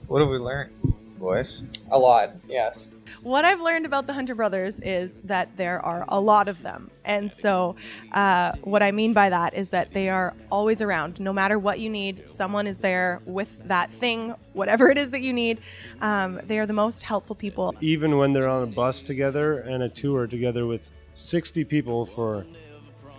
What have we learned, boys? A lot, yes. What I've learned about the Hunter brothers is that there are a lot of them. And so what I mean by that is that they are always around. No matter what you need, someone is there with that thing, whatever it is that you need. They are the most helpful people. Even when they're on a bus together and a tour together with 60 people for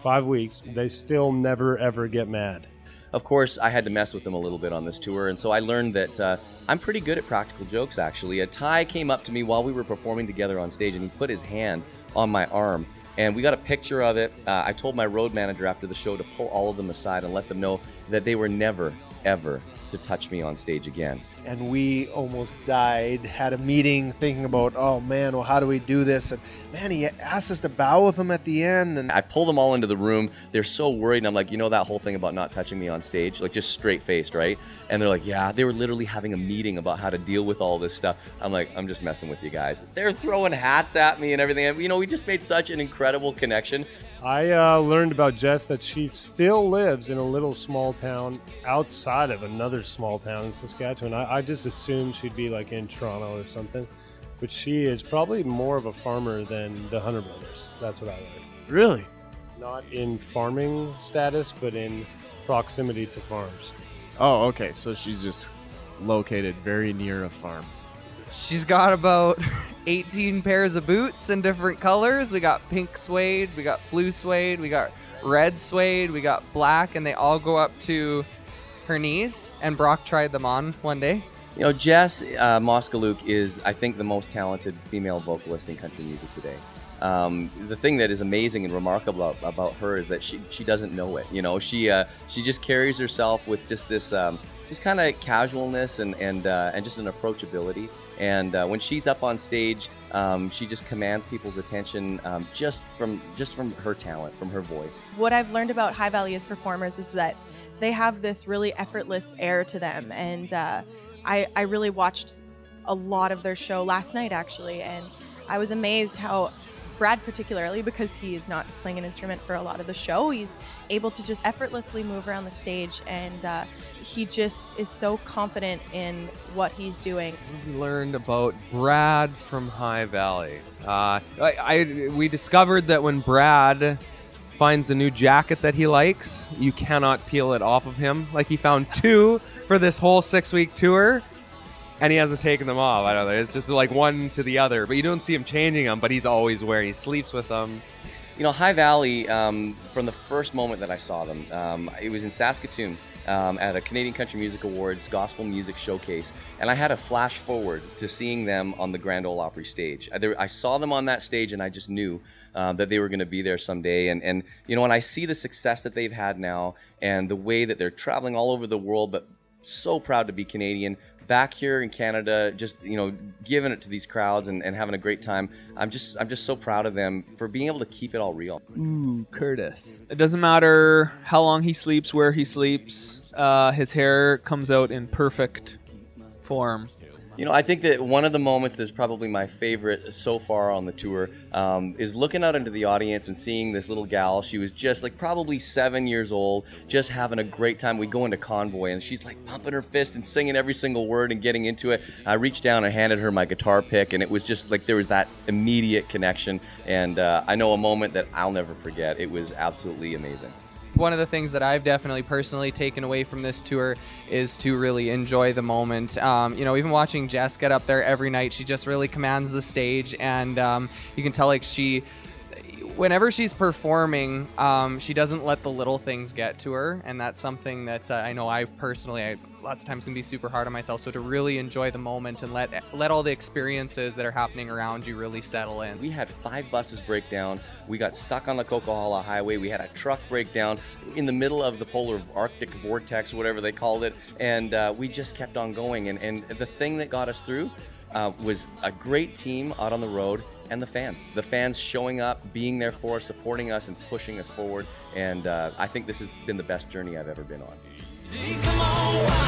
5 weeks, they still never, ever get mad. Of course, I had to mess with them a little bit on this tour, and so I learned that I'm pretty good at practical jokes, actually. A Ty came up to me while we were performing together on stage, and he put his hand on my arm, and we got a picture of it. I told my road manager after the show to pull all of them aside and let them know that they were never, ever to touch me on stage again. And we almost died, had a meeting thinking about, oh man, well, how do we do this? And man, he asked us to bow with him at the end. And I pulled them all into the room. They're so worried, and I'm like, you know that whole thing about not touching me on stage? Like, just straight-faced, right? And they're like, yeah, they were literally having a meeting about how to deal with all this stuff. I'm like, I'm just messing with you guys. They're throwing hats at me and everything. And, you know, we just made such an incredible connection. I learned about Jess that she still lives in a little small town outside of another small town in Saskatchewan. I just assumed she'd be like in Toronto or something, but she is probably more of a farmer than the Hunter brothers. That's what I learned. really? Not in farming status, but in proximity to farms. Oh, okay. So she's just located very near a farm. She's got about 18 pairs of boots in different colors. We got pink suede, we got blue suede, we got red suede, we got black, and they all go up to her knees. And Brock tried them on one day. You know, Jess Moskaluke is, I think, the most talented female vocalist in country music today. The thing that is amazing and remarkable about her is that she doesn't know it. You know, she just carries herself with just this just kind of casualness and just an approachability. And when she's up on stage, she just commands people's attention just from her talent, from her voice. What I've learned about High Valley as performers is that they have this really effortless air to them. And I really watched a lot of their show last night, actually, and I was amazed how Brad, particularly because he is not playing an instrument for a lot of the show, he's able to just effortlessly move around the stage, and he just is so confident in what he's doing. We learned about Brad from High Valley. We discovered that when Brad finds a new jacket that he likes, you cannot peel it off of him. Like, he found 2 for this whole 6-week tour, and he hasn't taken them off. I don't know. It's just like one to the other. But you don't see him changing them, but he's always wearing. He sleeps with them. You know, High Valley, from the first moment that I saw them, it was in Saskatoon at a Canadian Country Music Awards Gospel Music Showcase. And I had a flash forward to seeing them on the Grand Ole Opry stage. I saw them on that stage, and I just knew that they were going to be there someday. And, you know, when I see the success that they've had now and the way that they're traveling all over the world, but so proud to be Canadian, back here in Canada, just, you know, giving it to these crowds and having a great time. I'm just so proud of them for being able to keep it all real. Ooh, Curtis. It doesn't matter how long he sleeps, where he sleeps. His hair comes out in perfect form. You know, I think that one of the moments that's probably my favorite so far on the tour is looking out into the audience and seeing this little gal. She was just like probably 7 years old, just having a great time. We go into Convoy, and she's like pumping her fist and singing every single word and getting into it. I reached down and handed her my guitar pick, and it was just like there was that immediate connection. And I know a moment that I'll never forget. It was absolutely amazing. One of the things that I've definitely personally taken away from this tour is to really enjoy the moment. You know, even watching Jess get up there every night, she just really commands the stage, and you can tell, like, whenever she's performing, she doesn't let the little things get to her, and that's something that I know I lots of times can be super hard on myself. So to really enjoy the moment and let all the experiences that are happening around you really settle in. We had 5 buses break down. We got stuck on the Coquihalla Highway. We had a truck break down in the middle of the polar Arctic vortex, whatever they called it, and we just kept on going. And the thing that got us through was a great team out on the road, and the fans showing up, being there for us, supporting us, and pushing us forward. And I think this has been the best journey I've ever been on. Come on,